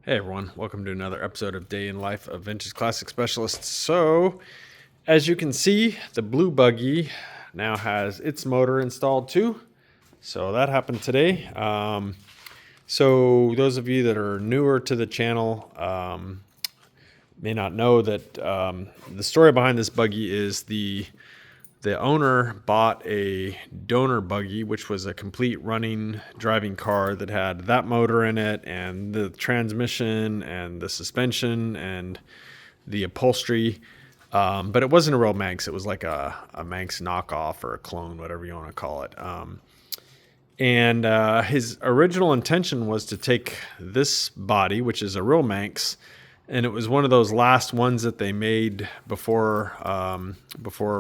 Hey everyone, welcome to another episode of Day in Life of Vintage Classic Specialists. So, as you can see, the blue buggy now has its motor installed too. So that happened today. So those of you that are newer to the channel may not know that the story behind this buggy is the owner bought a donor buggy, which was a complete running driving car that had that motor in it and the transmission and the suspension and the upholstery. But it wasn't a real Manx. It was like a Manx knockoff or a clone, whatever you want to call it. And his original intention was to take this body, which is a real Manx, and it was one of those last ones that they made before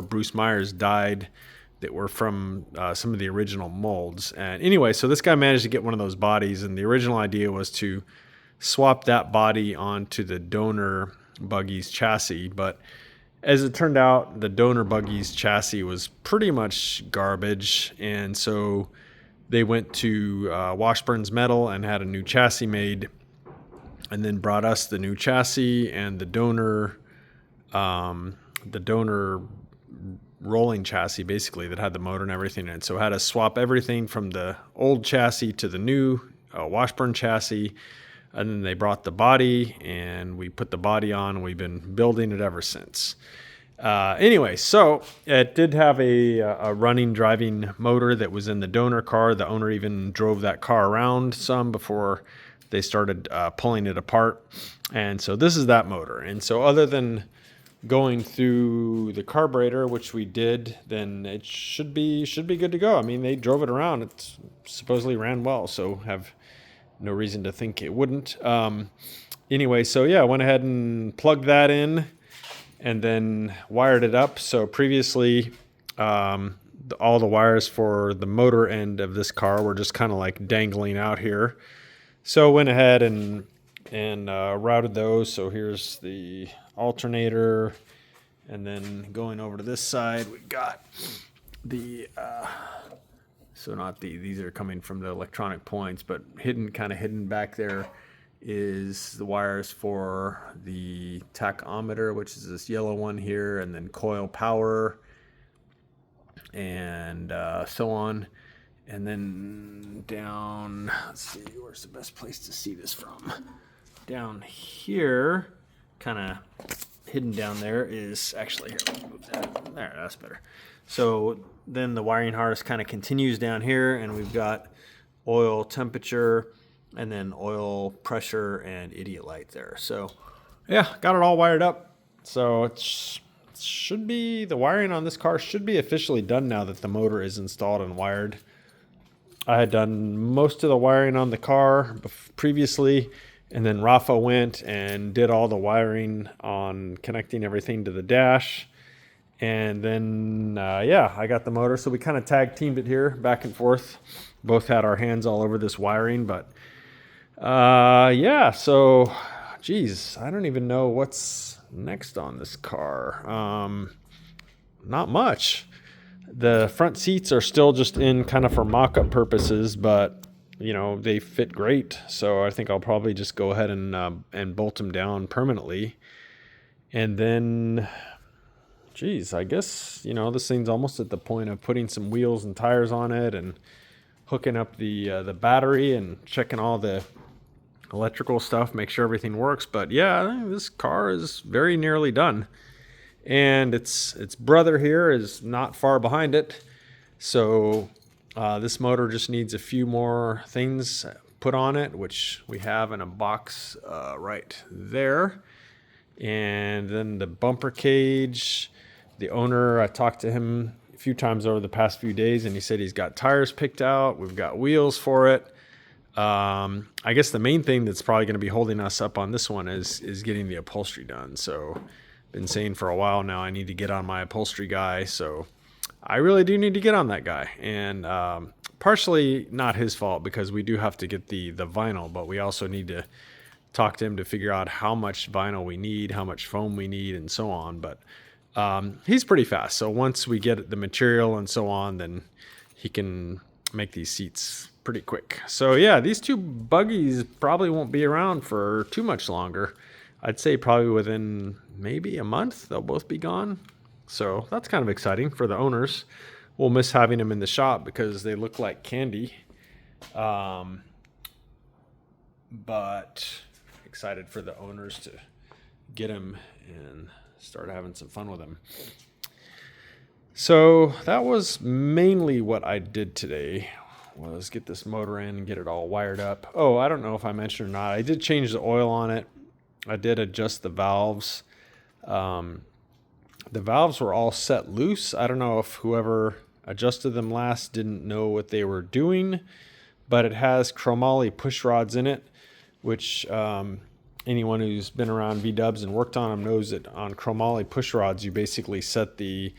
Bruce Meyers died, that were from some of the original molds. And anyway, so this guy managed to get one of those bodies, and the original idea was to swap that body onto the donor buggy's chassis. But as it turned out, the donor buggy's chassis was pretty much garbage, and so they went to Washburn's Metal and had a new chassis made, and then brought us the new chassis and the donor rolling chassis, basically, that had the motor and everything in it. So had to swap everything from the old chassis to the new Washburn chassis, and then they brought the body, and we put the body on, and we've been building it ever since. Anyway, so it did have a running driving motor that was in the donor car. The owner even drove that car around some before they started pulling it apart. And so this is that motor. And so other than going through the carburetor, which we did, then it should be good to go. I mean, they drove it around. It supposedly ran well, so have no reason to think it wouldn't. Anyway, so yeah, I went ahead and plugged that in and then wired it up. So previously, all the wires for the motor end of this car were just kind of like dangling out here. So went ahead and routed those. So here's the alternator, and then going over to this side, we got the these are coming from the electronic points, but hidden back there is the wires for the tachometer, which is this yellow one here, and then coil power, and so on. And then down, let's see, where's the best place to see this from? Down here, kind of hidden down there, is actually, here, let's move that. There, that's better. So then the wiring harness kind of continues down here, and we've got oil temperature, and then oil pressure and idiot light there. So yeah, got it all wired up. So the wiring on this car should be officially done now that the motor is installed and wired. I had done most of the wiring on the car previously, and then Rafa went and did all the wiring on connecting everything to the dash. And then, I got the motor. So we kind of tag teamed it here, back and forth. Both had our hands all over this wiring, but so, geez, I don't even know what's next on this car. Not much. The front seats are still just in kind of for mock-up purposes, but they fit great. So I think I'll probably just go ahead and bolt them down permanently. And then, geez, I guess this thing's almost at the point of putting some wheels and tires on it and hooking up the battery and checking all the electrical stuff, make sure everything works. But yeah, I think this car is very nearly done. And its brother here is not far behind it. So this motor just needs a few more things put on it, which we have in a box right there. And then the bumper cage, the owner, I talked to him a few times over the past few days, and he said he's got tires picked out. We've got wheels for it. I guess the main thing that's probably going to be holding us up on this one is getting the upholstery done. So been saying for a while now I need to get on my upholstery guy, so I really do need to get on that guy. And partially not his fault, because we do have to get the vinyl, but we also need to talk to him to figure out how much vinyl we need, how much foam we need, and so on. But he's pretty fast, so once we get the material and so on, then he can make these seats pretty quick. So yeah, these two buggies probably won't be around for too much longer. I'd say probably within maybe a month, they'll both be gone. So that's kind of exciting for the owners. We'll miss having them in the shop because they look like candy. But excited for the owners to get them and start having some fun with them. So that was mainly what I did today, was get this motor in and get it all wired up. Oh, I don't know if I mentioned or not, I did change the oil on it. I did adjust the valves. The valves were all set loose. I don't know if whoever adjusted them last didn't know what they were doing, but it has chromoly push rods in it, which anyone who's been around V-dubs and worked on them knows that on chromoly push rods, you basically set the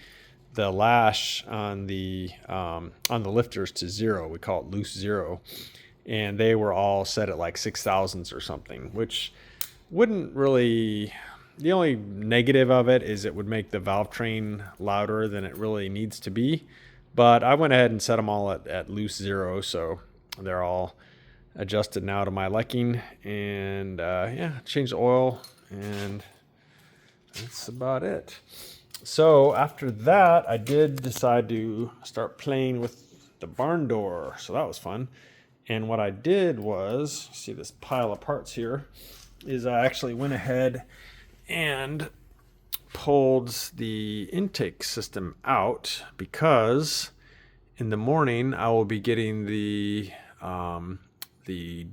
lash on the lifters to 0. We call it loose 0. And they were all set at like 6,000s or something, which wouldn't really... The only negative of it is it would make the valve train louder than it really needs to be. But I went ahead and set them all at loose 0, so they're all adjusted now to my liking. And yeah, changed the oil, and that's about it. So after that, I did decide to start playing with the barn door. So that was fun. And what I did was, see this pile of parts here, is I actually went ahead and pulled the intake system out, because in the morning I will be getting the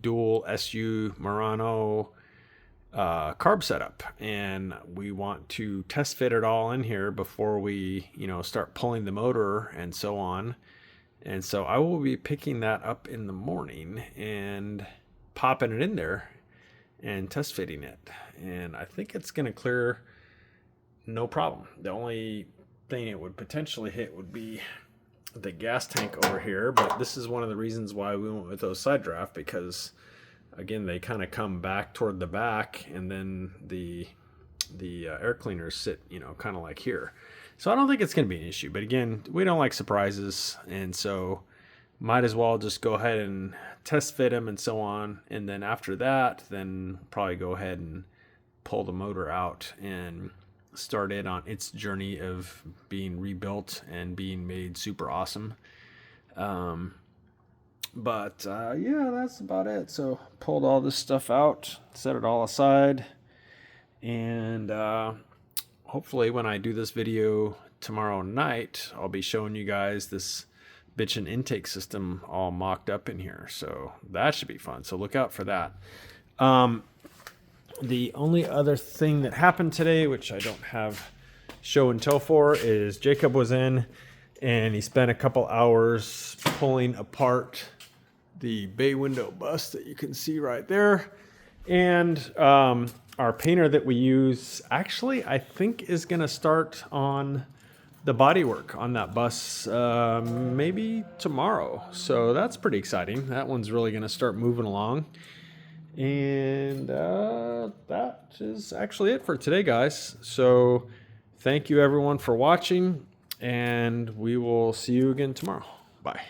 dual SU Monaro carb setup, and we want to test fit it all in here before we start pulling the motor and so on. And so I will be picking that up in the morning and popping it in there and test fitting it, and I think it's going to clear no problem. The only thing it would potentially hit would be the gas tank over here, but this is one of the reasons why we went with those side draft, because again, they kind of come back toward the back, and then the air cleaners sit kind of like here. So I don't think it's going to be an issue, but again, we don't like surprises, and so might as well just go ahead and test fit them and so on. And then after that, then probably go ahead and pull the motor out and start it on its journey of being rebuilt and being made super awesome. Yeah, that's about it. So pulled all this stuff out, set it all aside, and hopefully when I do this video tomorrow night, I'll be showing you guys this bitchin' intake system all mocked up in here. So that should be fun. So look out for that. The only other thing that happened today, which I don't have show and tell for, is Jacob was in and he spent a couple hours pulling apart the Baywindow Bus that you can see right there. And our painter that we use actually, I think, is going to start on the bodywork on that bus maybe tomorrow. So that's pretty exciting. That one's really going to start moving along. And that is actually it for today, guys. So thank you everyone for watching, and we will see you again tomorrow. Bye.